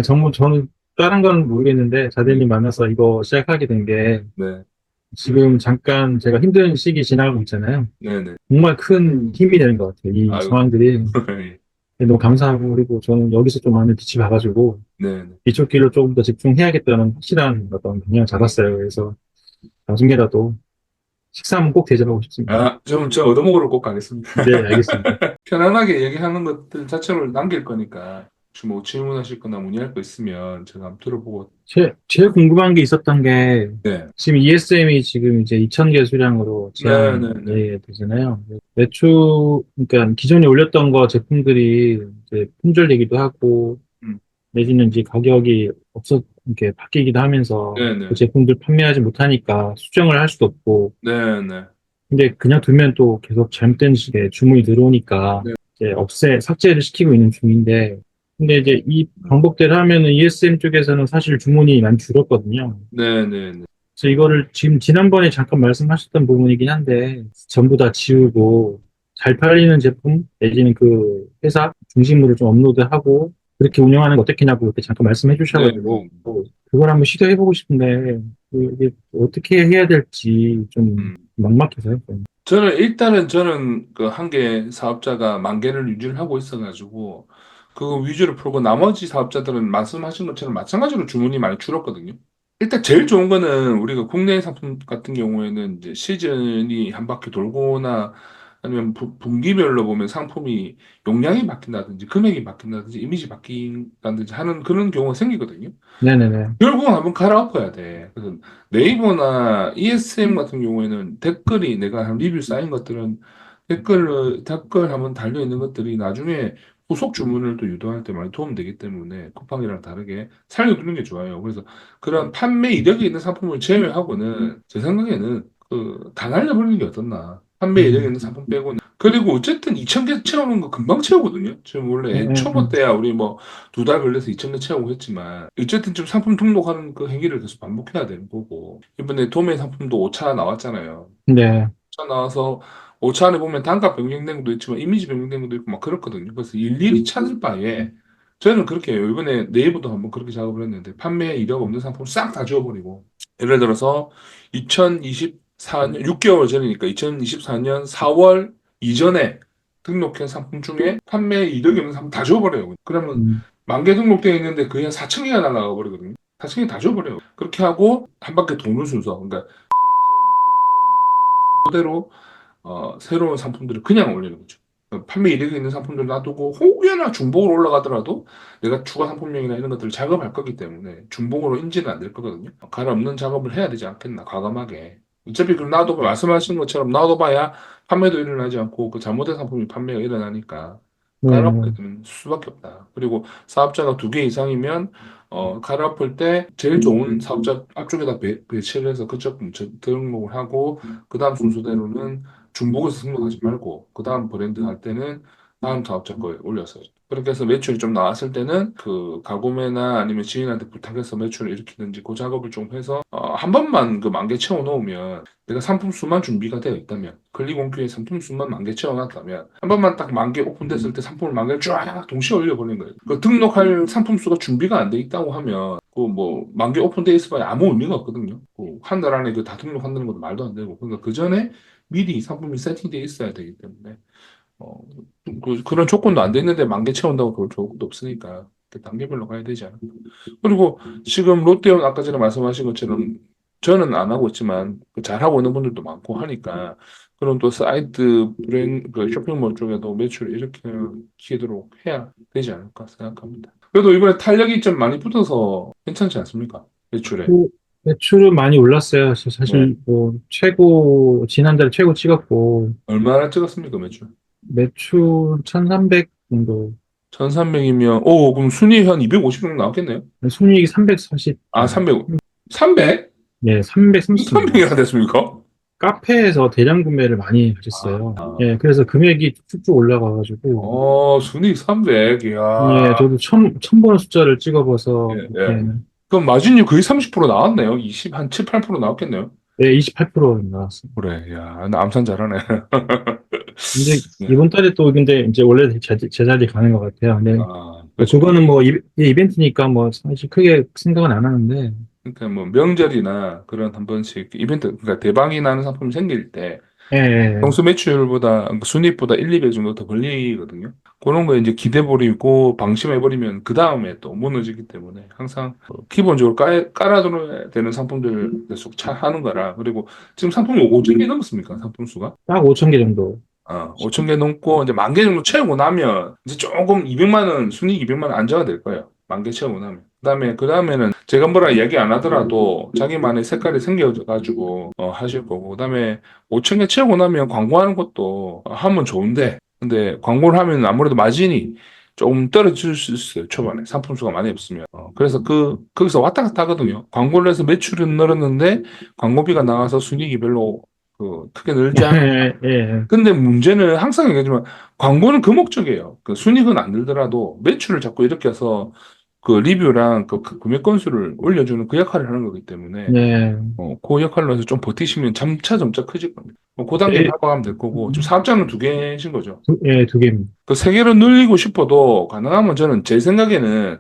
정말 저는 다른 건 모르겠는데 네, 자대님 만나서 이거 시작하게 된 게 네, 지금 잠깐 제가 힘든 시기 지나가고 있잖아요. 네, 네. 정말 큰 힘이 되는 것 같아요. 이 아유, 상황들이. 예. 너무 감사하고 그리고 저는 여기서 좀 많은 빛이 봐가지고 네, 네. 이쪽 길로 조금 더 집중해야겠다는 확실한 어떤 방향을 잡았어요. 그래서 나중에라도 식사 한번 꼭 대접하고 싶습니다. 저 얻어먹으러 꼭 가겠습니다. 네, 알겠습니다. 편안하게 얘기하는 것들 자체를 남길 거니까, 혹시 뭐 질문하실 거나 문의할 거 있으면 제가 한번 들어보고, 제일 궁금한 게 있었던 게 네, 지금 ESM이 지금 이제 2,000개 수량으로 네, 네, 네. 제한이 되잖아요. 그러니까 기존에 올렸던 거 제품들이 이제 품절되기도 하고 음, 내지는 이제 가격이 이렇게 바뀌기도 하면서 네, 그 네, 제품들 판매하지 못하니까 수정을 할 수도 없고 네, 네, 근데 그냥 두면 또 계속 잘못된 식의 주문이 들어오니까 네, 이제 삭제를 시키고 있는 중인데 근데 이제 이 방법대로 하면은 ESM 쪽에서는 사실 주문이 많이 줄었거든요. 네, 네, 네. 그래서 이거를 지금 지난번에 잠깐 말씀하셨던 부분이긴 한데 전부 다 지우고 잘 팔리는 제품 내지는 그 회사 중심으로 좀 업로드하고 그렇게 운영하는 거 어떻게냐고 이렇게 잠깐 말씀해 네, 주셔가지고 네. 그걸 한번 시도해보고 싶은데 이게 어떻게 해야 될지 좀 음. 막막해서요. 저는 그 한 개 사업자가 만 개를 유지를 하고 있어가지고, 그 위주로 풀고 나머지 사업자들은 말씀하신 것처럼 마찬가지로 주문이 많이 줄었거든요. 일단 제일 좋은 거는 우리가 국내 상품 같은 경우에는 이제 시즌이 한 바퀴 돌거나 아니면 분기별로 보면 상품이 용량이 바뀐다든지 금액이 바뀐다든지 이미지 바뀐다든지 하는 그런 경우가 생기거든요. 네네네. 결국은 한번 갈아엎어야 돼. 그래서 네이버나 ESM 같은 경우에는 댓글이 내가 한 리뷰 쌓인 것들은 댓글 한번 달려 있는 것들이 나중에 후속 주문을 또 유도할 때 많이 도움되기 때문에 쿠팡이랑 다르게 살려두는 게 좋아요. 그래서 그런 판매 이력이 있는 상품을 제외하고는 제 생각에는 다 날려버리는 게 어떻나. 판매 이력이 음, 있는 상품 빼고는. 그리고 어쨌든 2,000개 채우는 거 금방 채우거든요. 지금 음, 원래 음, 초보 때야 우리 뭐 2달 걸려서 2,000개 채우고 했지만 어쨌든 좀 상품 등록하는 그 행위를 계속 반복해야 되는 거고 이번에 도매 상품도 5차 나왔잖아요. 네. 5차 나와서 5차 안에 보면 단가 변경된 것도 있지만 이미지 변경된 것도 있고 막 그렇거든요. 그래서 일일이 찾을 바에 저는 그렇게 해요. 이번에 네이버도 한번 그렇게 작업을 했는데 판매 이력 없는 상품 싹 다 지워버리고 예를 들어서 2024년 6개월 전이니까 2024년 4월 이전에 등록한 상품 중에 판매 이력이 없는 상품 다 지워버려요. 그러면 음, 만 개 등록되어 있는데 그게 한 4천 개가 날아가 버리거든요. 4천 개 다 지워버려요. 그렇게 하고 한 바퀴 도는 순서, 그러니까 그대로 새로운 상품들을 그냥 올리는 거죠. 판매 이력이 있는 상품들 놔두고 혹여나 중복으로 올라가더라도 내가 추가 상품명이나 이런 것들을 작업할 거기 때문에 중복으로 인지는 안 될 거거든요. 갈아엎는 작업을 해야 되지 않겠나, 과감하게. 어차피 그럼 놔둬봐, 말씀하신 것처럼 놔둬봐야 판매도 일어나지 않고 그 잘못된 상품이 판매가 일어나니까 갈아엎게 네네. 되는 수밖에 없다. 그리고 사업자가 두 개 이상이면 갈아엎을 때 제일 좋은 사업자 앞쪽에다 배치를 해서 그쪽 등록을 하고 그 다음 순서대로는 중복해서 등록하지 말고 그 다음 브랜드 할 때는 다음 사업자 거에 올렸어요. 그렇게 해서 매출이 좀 나왔을 때는 그 가구매나 아니면 지인한테 부탁해서 매출을 일으키든지 그 작업을 좀 해서 한 번만 그 만 개 채워 놓으면 내가 상품 수만 준비가 되어 있다면 클릭온큐에 상품 수만 만 개 채워 놨다면 한 번만 딱 만 개 오픈됐을 때 상품을 만 개를 쫙 동시에 올려버리는 거예요. 그 등록할 상품 수가 준비가 안 돼 있다고 하면 그 뭐 만 개 오픈돼 있어봐야 아무 의미가 없거든요. 한 달 안에 그 다 등록한다는 것도 말도 안 되고 그러니까 그 전에 미리 상품이 세팅되어 있어야 되기 때문에 어, 그런 조건도 안 돼 있는데 만 개 채운다고 그럴 조건도 없으니까 그 단계별로 가야 되지 않을까. 그리고 지금 롯데온 아까 전에 말씀하신 것처럼 저는 안 하고 있지만 그 잘하고 있는 분들도 많고 하니까 그런 또 사이트 그 쇼핑몰 쪽에도 매출을 일으키도록 해야 되지 않을까 생각합니다. 그래도 이번에 탄력이 좀 많이 붙어서 괜찮지 않습니까? 매출에. 그 매출은 많이 올랐어요. 네. 사실 뭐 지난달에 최고 찍었고 얼마나 찍었습니까, 매출? 매출 1,300 정도, 1,300이면, 오, 그럼 순위 한 250 정도 나왔겠네요? 순이익이 340 아, 정도. 300. 300? 예, 330 300이나 나왔어요. 됐습니까? 카페에서 대량 구매를 많이 하셨어요. 예, 그래서 금액이 쭉쭉 올라가가지고 순위 300. 예, 이야. 저도 처음 보는 숫자를 찍어봐서 예, 예. 그렇게 그럼 마진율 거의 30% 나왔네요. 20, 한 7, 8% 나왔겠네요. 예, 28% 나왔어요. 그래, 야, 나 암산 잘하네. 근데 네. 이번 달에 또 근데 이제 원래 제자리 가는 것 같아요. 근데 아, 그렇죠. 그거는 뭐 이벤트니까 뭐 사실 크게 생각은 안 하는데, 그러니까 뭐 명절이나 그런 한 번씩 이벤트, 그러니까 대박이 나는 상품이 생길 때 예, 예, 평소 매출보다 순이익보다 1, 2배 정도 더 벌리거든요. 그런 거 이제 기대 버리고 방심해버리면 그 다음에 또 무너지기 때문에 항상 기본적으로 깔아둬야 되는 상품들 계속 하는 거라. 그리고 지금 상품이 5천 개 넘었습니까? 상품 수가? 딱 5천 개 정도. 5천 개 넘고 이제 만 개 정도 채우고 나면 이제 조금 200만 원, 순이익 200만 원 안정화될 거예요. 만 개 채우고 나면. 그다음에는 제가 뭐라 얘기 안 하더라도 자기만의 색깔이 생겨가지고 하실 거고. 그다음에 5천 개 채우고 나면 광고하는 것도 하면 좋은데 근데 광고를 하면 아무래도 마진이 조금 떨어질 수 있어요. 초반에 상품 수가 많이 없으면. 그래서 거기서 왔다 갔다 하거든요. 광고를 해서 매출은 늘었는데 광고비가 나가서 순이익이 별로 크게 늘지 않아. 예, 예, 근데 문제는 항상 얘기하지만 광고는 그 목적이에요. 그 순익은 안 들더라도 매출을 자꾸 일으켜서 그 리뷰랑 그 구매 건수를 올려주는 그 역할을 하는 거기 때문에 예. 그 역할로 해서 좀 버티시면 점차 커질 겁니다. 그 단계 예, 밟아가면 될 거고 지금 사업장은 두 개신 거죠. 예, 두 개입니다. 그 세 개로 늘리고 싶어도 가능하면 저는 제 생각에는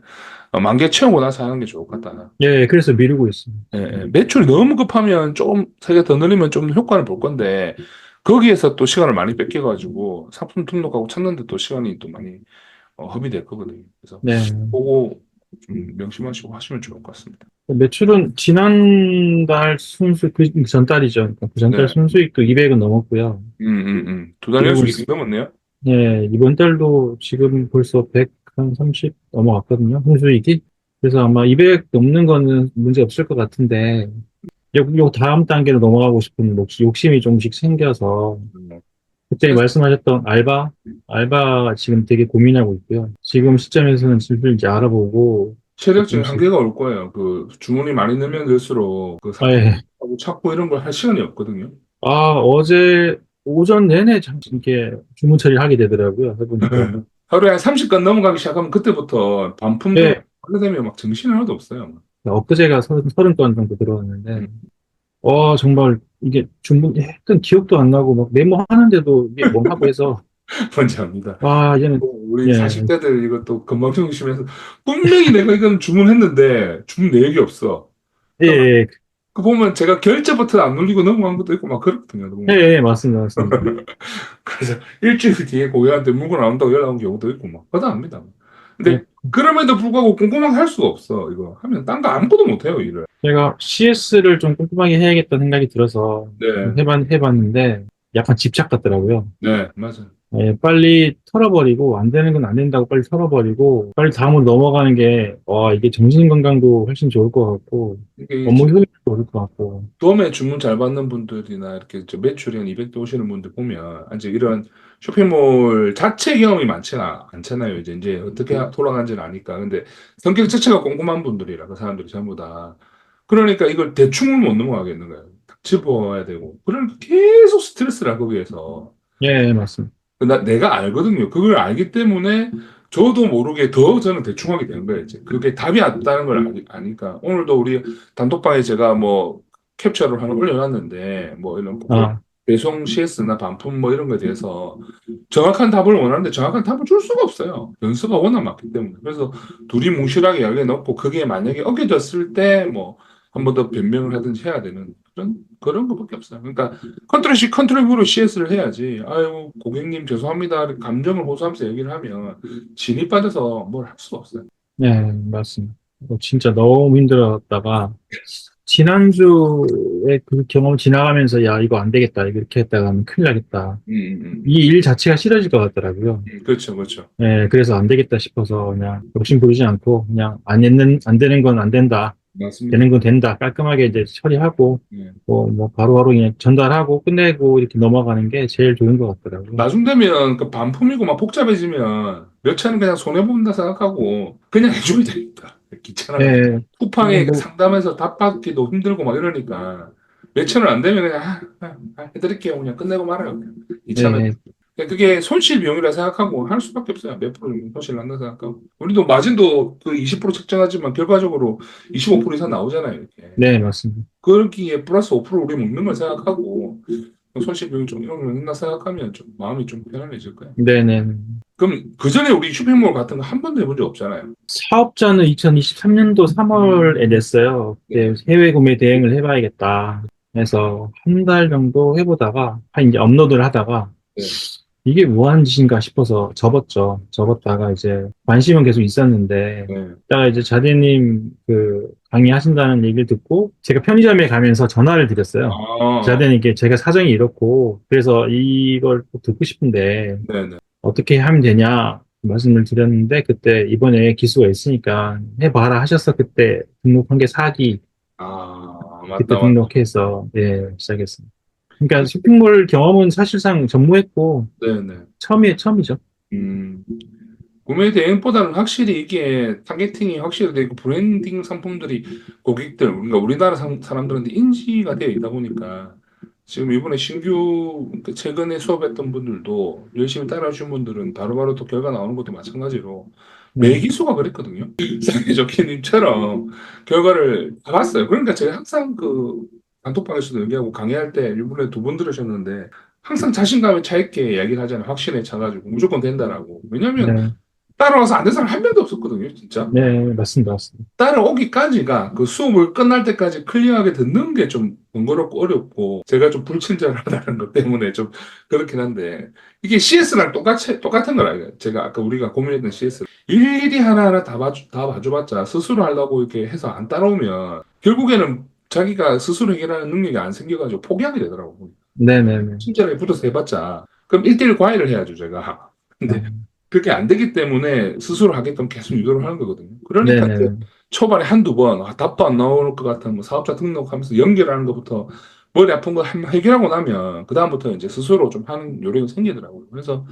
만 개 채우고 나서 하는 게 좋을 것 같다. 예, 그래서 미루고 있습니다. 매출이 너무 급하면 조금 세 개 더 늘리면 좀 효과를 볼 건데 거기에서 또 시간을 많이 뺏겨가지고 상품 등록하고 찾는데 또 시간이 또 많이 허비될 거거든요. 그래서 네. 그거 좀 명심하시고 하시면 좋을 것 같습니다. 매출은 지난달 순수, 그 전달이죠. 그러니까 그 전달 네, 순수익도 200은 넘었고요. 2달 그리고 연속 이익 넘었네요. 예, 이번 달도 지금 벌써 130 넘어갔거든요. 순수익이. 그래서 아마 200 넘는 거는 문제 없을 것 같은데, 요 다음 단계로 넘어가고 싶은 욕심이 조금씩 생겨서, 음, 그때 그래서 말씀하셨던 알바 지금 되게 고민하고 있고요. 지금 시점에서는 슬슬 이제 알아보고, 체력적인 조금씩, 한계가 올 거예요. 그 주문이 많이 늘면 늘수록 그 아, 상품 예. 찾고 이런 걸 할 시간이 없거든요. 어제 오전 내내 이렇게 주문 처리를 하게 되더라고요. 해보니까. 하루에 한 30건 넘어가기 시작하면 그때부터 반품도 예, 하게 되면 막 정신이 하나도 없어요. 엊그제가 30건 정도 들어왔는데, 음. 정말 이게 주문 약간 기억도 안 나고 막 메모하는데도 이게 뭐 하고 해서, 뭔지 압니다. 이제는, 우리 예, 40대들 이것도 건망 중심해서 분명히 내가 이건 주문했는데 주문 내역이 없어. 예, 그럼 예, 그 보면 제가 결제 버튼 안 눌리고 넘어간 것도 있고 막 그렇거든요. 예, 너무. 예, 맞습니다, 맞습니다. 그래서 일주일 뒤에 고객한테 물건 안 온다고 연락 온 경우도 있고 막 허다합니다. 예, 근데 그럼에도 불구하고 꼼꼼하게 할 수가 없어. 이거 하면 딴 거 아무것도 못 해요, 일을. 제가 CS를 좀 꼼꼼하게 해야겠다는 생각이 들어서 네, 해봤는데, 약간 집착 같더라고요. 네, 맞아요. 예, 빨리 털어버리고, 안 되는 건 안 된다고 빨리 털어버리고, 빨리 다음으로 넘어가는 게, 이게 정신건강도 훨씬 좋을 것 같고, 이게 업무 효율도 오를 것 같고, 도매 주문 잘 받는 분들이나 이렇게 매출이 한 200대 오시는 분들 보면 이제 이런 쇼핑몰 자체 경험이 많지는 않잖아요. 이제 어떻게 돌아가는지는 아니까. 근데 성격 자체가 꼼꼼한 분들이라 그 사람들이 전부 다. 그러니까 이걸 대충을 못 넘어가겠는 거예요. 딱 짚어야 되고. 그러니까 계속 스트레스라 거기에서. 예, 맞습니다. 내가 알거든요. 그걸 알기 때문에 저도 모르게 더 저는 대충 하게 되는 거예요. 이제 그게 답이 없다는 걸 아니까. 오늘도 우리 단톡방에 제가 뭐 캡처를 하나 올려놨는데 뭐 이런 뭐 아, 배송 CS나 반품 뭐 이런 거에 대해서 정확한 답을 원하는데 정확한 답을 줄 수가 없어요. 변수가 워낙 많기 때문에. 그래서 둘이 뭉실하게 이야기해 놓고 그게 만약에 어겨졌을 때 뭐 한 번 더 변명을 하든지 해야 되는 그런 것밖에 없어요. 그러니까 컨트롤 C, 컨트롤 V로 CS를 해야지. 아유, 고객님 죄송합니다. 감정을 호소하면서 얘기를 하면 진이 빠져서 뭘 할 수가 없어요. 네, 맞습니다. 진짜 너무 힘들었다가, 지난주에 그 경험 지나가면서, 야, 이거 안 되겠다. 이렇게 했다가 하면 큰일 나겠다. 음, 음, 이 일 자체가 싫어질 것 같더라고요. 그렇죠, 그렇죠. 예, 그래서 안 되겠다 싶어서 그냥 욕심 부리지 않고, 그냥 안 되는 건 안 된다. 맞습니다. 되는 건 된다. 깔끔하게 이제 처리하고, 예. 바로바로 그냥 전달하고 끝내고 이렇게 넘어가는 게 제일 좋은 것 같더라고요. 나중 되면 그 반품이고 막 복잡해지면 몇 차는 그냥 손해본다 생각하고 그냥 해줘야 되겠다. 귀찮아가지고. 예, 쿠팡에 그 뭐, 상담해서 답 받기도 힘들고 막 이러니까 몇 천원 안 되면 그냥 해드릴게요. 그냥 끝내고 말아요. 그냥. 이참에. 예, 그게 손실 비용이라 생각하고 할 수밖에 없어요. 몇 프로 정도 손실 난다 생각하고. 우리도 마진도 그 20% 책정하지만 결과적으로 25% 이상 나오잖아요. 이렇게. 네, 맞습니다. 그러기에 플러스 5% 우리 먹는 걸 생각하고 손실 비용이 좀 이런 거 있나 생각하면 좀 마음이 좀 편안해질 거예요. 네네. 그럼 그 전에 우리 쇼핑몰 같은 거 한 번도 해본 적 없잖아요. 사업자는 2023년도 3월에 냈어요. 네. 그때 해외 구매 대행을 해봐야겠다 해서 한 달 정도 해보다가, 이제 업로드를 하다가, 네. 이게 뭐 하는 짓인가 싶어서 접었죠. 접었다가 이제 관심은 계속 있었는데, 네. 이따가 이제 자대님 그 강의하신다는 얘기를 듣고, 제가 편의점에 가면서 전화를 드렸어요. 아, 자대님께 제가 사정이 이렇고, 그래서 이걸 꼭 듣고 싶은데, 네네. 어떻게 하면 되냐 말씀을 드렸는데, 그때 이번에 기수가 있으니까 해봐라 하셔서 그때 등록한 게 사기, 아, 그때 맞다, 맞다. 등록해서, 예, 시작했습니다. 그러니까 쇼핑몰 경험은 사실상 전무했고, 네네. 처음이죠. 음, 구매 대행보다는 확실히 이게 타겟팅이 확실히 되고 브랜딩 상품들이 고객들, 그러니까 우리나라 사람들한테 인지가 되어 있다 보니까 지금 이번에 신규 그 최근에 수업했던 분들도 열심히 따라하신 분들은 바로바로 또 결과 나오는 것도 마찬가지로 네, 매기수가 그랬거든요. 상해 적희님처럼 결과를 다 봤어요. 그러니까 제가 항상 그 단톡방에서도 얘기하고 강의할 때 이번에 두 분 들으셨는데 항상 자신감에 차 있게 이야기를 하잖아요. 확신에 차가지고 무조건 된다라고. 왜냐면 네, 따라와서 안 된 사람 한 명도 없었거든요, 진짜. 네, 맞습니다, 맞습니다. 따라오기까지가 그 수업을 끝날 때까지 클리어하게 듣는 게 좀 번거롭고 어렵고 제가 좀 불친절하다는 것 때문에 좀 그렇긴 한데 이게 CS랑 똑같은 거라 제가 아까 우리가 고민했던 CS 일일이 하나하나 다 봐줘봤자 스스로 하려고 이렇게 해서 안 따라오면 결국에는 자기가 스스로 해결하는 능력이 안 생겨가지고 포기하게 되더라고요. 네네네. 친절하게 붙어서 해봤자 그럼 1대1 과외를 해야죠, 제가. 근데 아, 그게 안 되기 때문에 스스로 하게끔 계속 유도를 하는 거거든요. 그러니까 이제 네네네. 초반에 한두 번 답도 안 나올 것 같은 뭐 사업자 등록하면서 연결하는 것부터 머리 아픈 거 한번 해결하고 나면 그다음부터 이제 스스로 좀 하는 요령이 생기더라고요. 그래서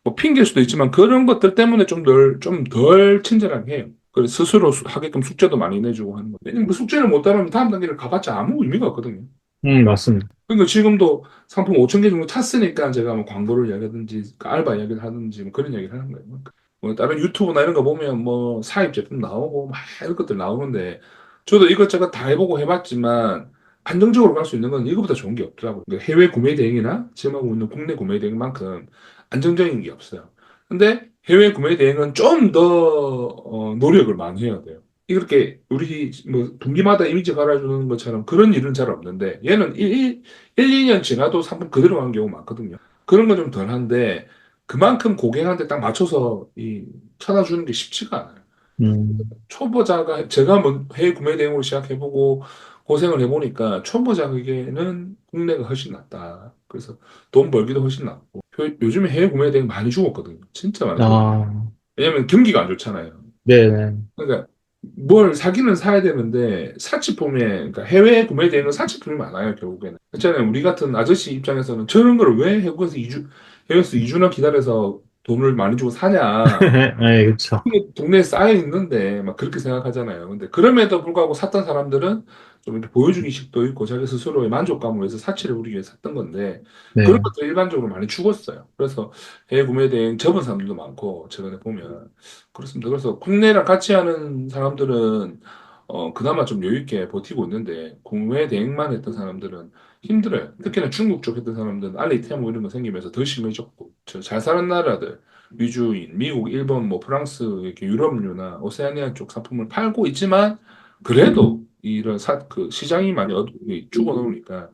뭐 핑계일 수도 있지만 그런 것들 때문에 좀 덜 친절하게 해요. 그래서 스스로 하게끔 숙제도 많이 내주고 하는 거. 왜냐면 그 숙제를 못 따르면 다음 단계를 가봤자 아무 의미가 없거든요. 맞습니다. 그러니까 지금도 상품 5천 개 정도 탔으니까 제가 뭐 광고를 이야기하든지 그 알바 이야기를 하든지 뭐 그런 이야기를 하는 거예요. 뭐 다른 유튜브나 이런 거 보면 뭐 사입 제품 나오고 막 이런 것들 나오는데 저도 이것저것 다 해보고 해봤지만 안정적으로 갈 수 있는 건 이거보다 좋은 게 없더라고요. 그러니까 해외 구매 대행이나 지금 하고 있는 국내 구매 대행만큼 안정적인 게 없어요. 근데 해외 구매 대행은 좀 더 노력을 많이 해야 돼요. 이렇게 우리 뭐 분기마다 이미지 갈아주는 것처럼 그런 일은 잘 없는데 얘는 2년 지나도 상품 그대로 가는 경우가 많거든요. 그런 건 좀 덜한데 그만큼 고객한테 딱 맞춰서 이 찾아주는 게 쉽지가 않아요. 음, 초보자가 제가 뭐 해외 구매 대행으로 시작해보고 고생을 해보니까 초보자에게는 국내가 훨씬 낫다. 그래서 돈 벌기도 훨씬 낫고 요즘에 해외 구매 대행 많이 죽었거든요. 진짜 많이 죽었어요. 아, 왜냐면 경기가 안 좋잖아요. 네네. 그러니까 뭘 사기는 사야 되는데 사치품에 그러니까 해외 구매 대행은 사치품이 많아요 결국에는. 그렇잖아요. 우리 같은 아저씨 입장에서는 저런 걸 왜 해외에서 2주 해외에서 2주나 기다려서 돈을 많이 주고 사냐. 네, 그쵸. 동네에 쌓여 있는데 막 그렇게 생각하잖아요. 근데 그럼에도 불구하고 샀던 사람들은 좀 이렇게 보여주기 식도 있고 자기 스스로의 만족감을 위해서 사치를 부리기 위해서 샀던 건데 그런 네. 것들 일반적으로 많이 죽었어요. 그래서 해외 구매 대행 접은 사람들도 많고 최근에 보면 그렇습니다. 그래서 국내랑 같이 하는 사람들은 그나마 좀 여유 있게 버티고 있는데 국내 대행만 했던 사람들은 힘들어요. 특히나 중국 쪽 했던 사람들은 알리테모 이런 거 생기면서 더 심해졌고 잘 사는 나라들 위주인 미국, 일본, 뭐 프랑스 이렇게 유럽류나 오세아니아 쪽 상품을 팔고 있지만 그래도 이런 그 시장이 많이 죽어 놓으니까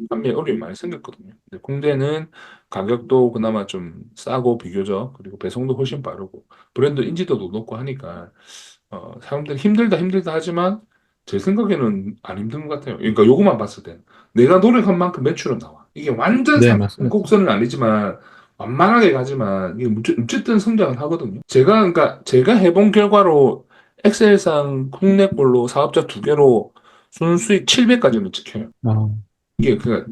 판매 어려움이 많이 생겼거든요. 근데 공대는 가격도 그나마 좀 싸고 비교적 그리고 배송도 훨씬 빠르고 브랜드 인지도도 높고 하니까 사람들이 힘들다 힘들다 하지만 제 생각에는 안 힘든 것 같아요. 그러니까 요거만 봤을 때 내가 노력한 만큼 매출은 나와. 이게 완전 네, 상승 맞습니다. 곡선은 아니지만 완만하게 가지만 이게 어쨌든 성장을 하거든요. 제가 해본 결과로 엑셀상 국내 걸로 사업자 두 개로 순수익 700까지는 찍혀요. 아, 이게 그냥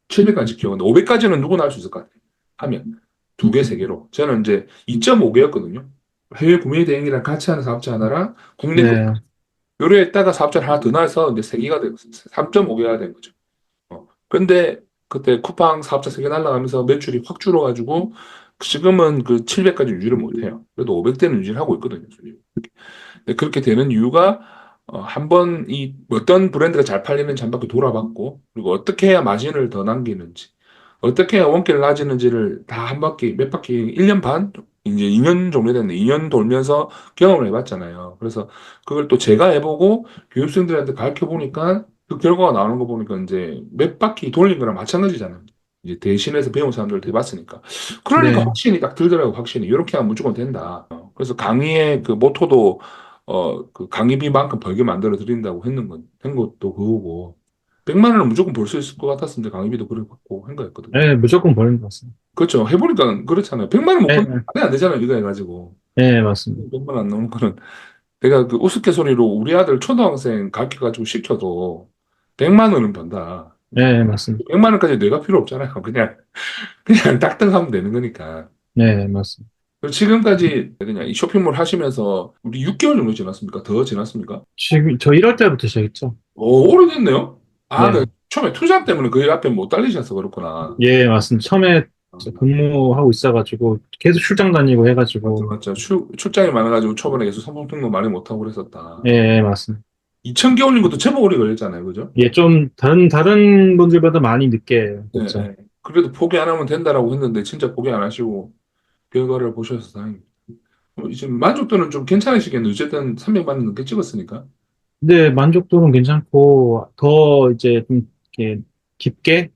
700까지 찍혀. 근데 500까지는 누구나 할 수 있을 것 같아요. 하면 두 개, 세 개로. 저는 이제 2.5개였거든요. 해외 구매 대행이랑 같이 하는 사업자 하나랑 국내 거 네. 요래 했다가 사업자를 하나 더 넣어서 이제 세 개가 되고 3.5개가 된 거죠. 근데 그때 쿠팡 사업자 세 개 날라가면서 매출이 확 줄어가지고 지금은 그 700까지 유지를 못해요. 그래도 500대는 유지를 하고 있거든요. 근데 그렇게 되는 이유가 한번 이 어떤 브랜드가 잘 팔리는지 한 바퀴 돌아봤고 그리고 어떻게 해야 마진을 더 남기는지 어떻게 해야 원가를 낮추는지를 다 한 바퀴, 몇 바퀴, 1년 반? 이제 2년 정도 됐네. 2년 돌면서 경험을 해봤잖아요. 그래서 그걸 또 제가 해보고 교육생들한테 가르쳐 보니까 그 결과가 나오는 거 보니까 이제 몇 바퀴 돌린 거랑 마찬가지잖아요. 이제 대신해서 배운 사람들을 해봤으니까. 그러니까 네, 확신이 딱 들더라고, 확신이. 이렇게 하면 무조건 된다. 그래서 강의의 그 모토도, 그 강의비만큼 벌게 만들어 드린다고 한 것도 그거고. 100만 원은 무조건 벌 수 있을 것 같았는데 강의비도 그래 받고 한 거였거든요. 네, 무조건 버는 것 같습니다. 그렇죠. 해보니까 그렇잖아요. 100만 원 못 네, 번, 안안 되잖아요. 이거 해가지고. 네, 맞습니다. 100만 원 안 나오는 거는 내가 그 우스갯소리로 우리 아들 초등학생 가르쳐가지고 시켜도 100만 원은 번다. 네, 맞습니다. 100만 원까지 내가 필요 없잖아요. 그냥 딱딱 하면 되는 거니까. 네, 맞습니다. 그리고 지금까지 그냥 이 쇼핑몰 하시면서 우리 6개월 정도 지났습니까? 더 지났습니까? 지금 저 1월 달부터 시작했죠. 오, 오래됐네요. 아, 그 네, 처음에 투잡 때문에 그 앞에 못 달리셔서 그렇구나. 예, 맞습니다. 처음에 아, 근무하고 있어가지고 계속 출장 다니고 맞죠, 해가지고 맞죠. 출장이 많아가지고 초반에 계속 선풍 등록 많이 못하고 그랬었다. 예, 예, 맞습니다. 2000개월인 것도 제법 오래 걸렸잖아요. 그죠? 예, 좀 다른 분들보다 많이 늦게 네, 됐죠. 네. 그래도 포기 안 하면 된다라고 했는데 진짜 포기 안 하시고 결과를 보셔서 다행입니다. 이제 만족도는 좀 괜찮으시겠네요. 어쨌든 300만 원 넘게 찍었으니까. 근데 만족도는 괜찮고 더 이제 좀 이렇게 깊게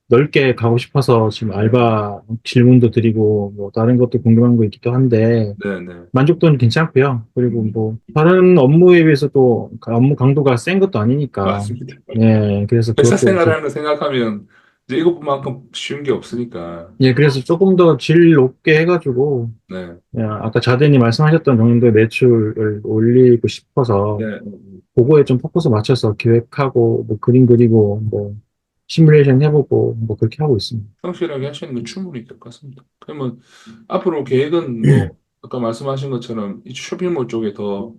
넓게 가고 싶어서 지금 네, 알바 질문도 드리고 뭐 다른 것도 궁금한 거 있기도 한데 네, 네. 만족도는 괜찮고요. 그리고 음, 뭐 다른 업무에 비해서도 업무 강도가 센 것도 아니니까 맞습니다. 예, 그래서 회사 그것도 이제 생활하는 거 생각하면 이제 이것만큼 쉬운 게 없으니까. 예, 그래서 조금 더 질 높게 해가지고 네, 예, 아까 자대님 말씀하셨던 정도의 매출을 올리고 싶어서 네. 그거에 좀 포커스 맞춰서 기획하고 뭐 그림 그리고 뭐 시뮬레이션 해보고 뭐 그렇게 하고 있습니다. 성실하게 하시는 건 충분히 될 것 같습니다. 그러면 앞으로 계획은 뭐 아까 말씀하신 것처럼 이 쇼핑몰 쪽에 더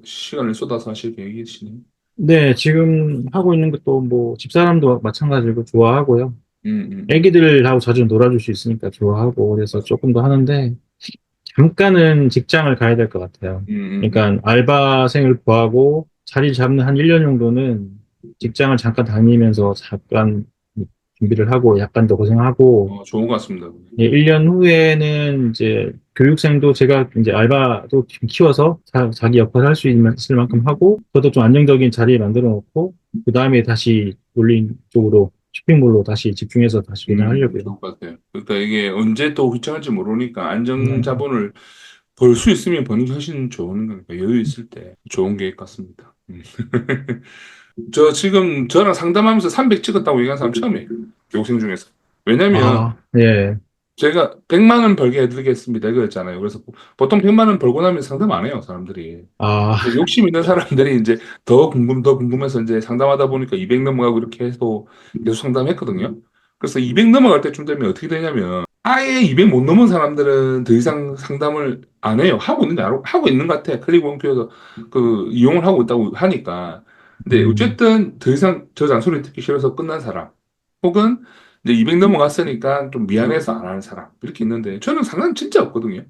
시간을 쏟아서 하실 계획이시네요. 네, 지금 하고 있는 것도 뭐 집사람도 마찬가지고 좋아하고요. 음. 애기들하고 자주 놀아줄 수 있으니까 좋아하고 그래서 맞습니다. 조금 더 하는데 잠깐은 직장을 가야 될 것 같아요. 음. 그러니까 알바생을 구하고 자리 잡는 한 1년 정도는 직장을 잠깐 다니면서 잠깐 준비를 하고 약간 더 고생하고 좋은 것 같습니다. 예, 1년 후에는 이제 교육생도 제가 이제 알바도 좀 키워서 기 역할을 할 수 있을 만큼 음, 하고 저도 좀 안정적인 자리 만들어 놓고 그 다음에 다시 롤링 쪽으로 쇼핑몰로 다시 집중해서 다시 운영하려고요. 좋을 것 같아요. 그러니까 이게 언제 또 휘청할지 모르니까 안정 네. 자본을 벌 수 있으면 버는 게 훨씬 좋은 거니까 여유 있을 때 좋은 계획 같습니다. 저 지금 저랑 상담하면서 300 찍었다고 얘기한 사람 처음이에요. 교육생 중에서. 왜냐면 아, 예. 제가 100만 원 벌게 해드리겠습니다. 이거였잖아요. 그래서 보통 100만 원 벌고 나면 상담 안 해요, 사람들이. 아, 근데 욕심 있는 사람들이 이제 더 궁금해서 이제 상담하다 보니까 200 넘어가고 이렇게 해서 계속 상담했거든요. 그래서 200 넘어갈 때쯤 되면 어떻게 되냐면 아예 200 못 넘은 사람들은 더 이상 상담을 안 해요. 하고 있는 것 같아. 클릭 원큐에서 그 이용을 하고 있다고 하니까. 근데 음, 어쨌든 더 이상 저 잔소리 듣기 싫어서 끝난 사람. 혹은 이제 200 넘어갔으니까 좀 미안해서 안 하는 사람. 이렇게 있는데 저는 상관 진짜 없거든요.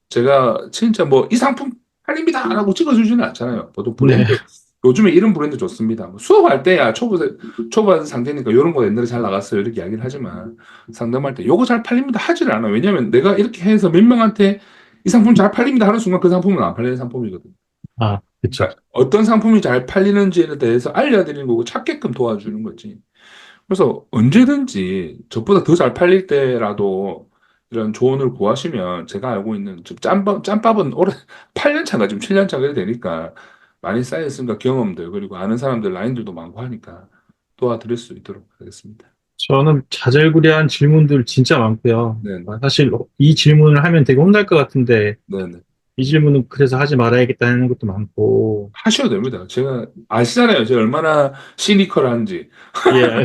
제가 진짜 뭐 이 상품 팔립니다 라고 찍어주지는 않잖아요. 보통 네, 브랜드, 요즘에 이런 브랜드 좋습니다. 뭐 수업할 때야 초보 상태니까 이런 거 옛날에 잘 나갔어요. 이렇게 이야기를 하지만 상담할 때 요거 잘 팔립니다 하지를 않아요. 왜냐면 내가 이렇게 해서 몇 명한테 이 상품 잘 팔립니다 하는 순간 그 상품은 안 팔리는 상품이거든요. 아, 그쵸. 그러니까 어떤 상품이 잘 팔리는지에 대해서 알려드리는 거고 찾게끔 도와주는 거지. 그래서 언제든지 저보다 더 잘 팔릴 때라도 이런 조언을 구하시면 제가 알고 있는 좀 짬밥은 올해 8년 차가 지금 7년 차가 되니까 많이 쌓였으니까 경험들 그리고 아는 사람들 라인들도 많고 하니까 도와드릴 수 있도록 하겠습니다. 저는 자잘구레한 질문들 진짜 많고요. 네, 사실 이 질문을 하면 되게 혼날 것 같은데 네. 이 질문은 그래서 하지 말아야겠다는 것도 많고 하셔도 됩니다. 제가 아시잖아요. 제가 얼마나 시니컬한지. 예,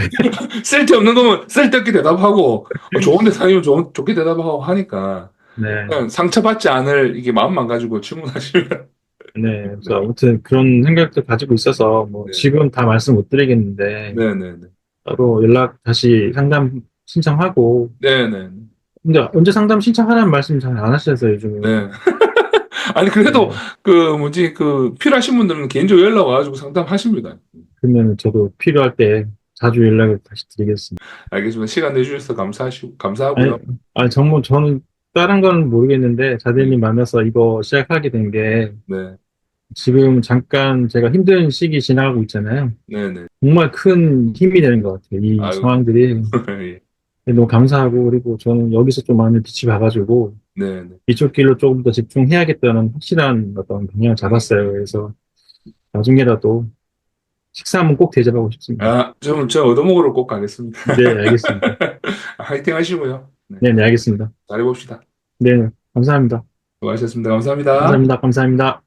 쓸데없는 거면 쓸데없게 대답하고 좋은 데 사귀면 좋게 대답하고 하니까 네, 그냥 상처받지 않을 이게 마음만 가지고 질문하시면 네. 네, 그래서 아무튼 그런 생각도 가지고 있어서 뭐 네, 지금 다 말씀 못 드리겠는데 네. 따로 연락 다시 상담 신청하고 네네. 근데 언제 상담 신청하라는 말씀 잘 안 하셔서 요즘에 네. 아니, 그래도, 네. 필요하신 분들은 개인적으로 연락 와가지고 상담하십니다. 그러면 저도 필요할 때 자주 연락을 다시 드리겠습니다. 알겠습니다. 시간 내주셔서 아니, 감사하고요. 정말 저는 다른 건 모르겠는데 네, 자대님 만나서 이거 시작하게 된 게 네, 지금 잠깐 제가 힘든 시기 지나가고 있잖아요. 네, 네. 정말 큰 힘이 되는 것 같아요. 이 아유, 상황들이 예. 너무 감사하고 그리고 저는 여기서 좀 많은 빛이 봐가지고 네, 네. 이쪽 길로 조금 더 집중해야겠다는 확실한 어떤 방향을 잡았어요. 그래서 나중에라도 식사 한번 꼭 대접하고 싶습니다. 저 얻어먹으러 꼭 가겠습니다. 네, 알겠습니다. 화이팅 하시고요. 네, 네, 네, 알겠습니다. 잘해봅시다. 네, 감사합니다. 수고하셨습니다. 감사합니다. 감사합니다. 감사합니다.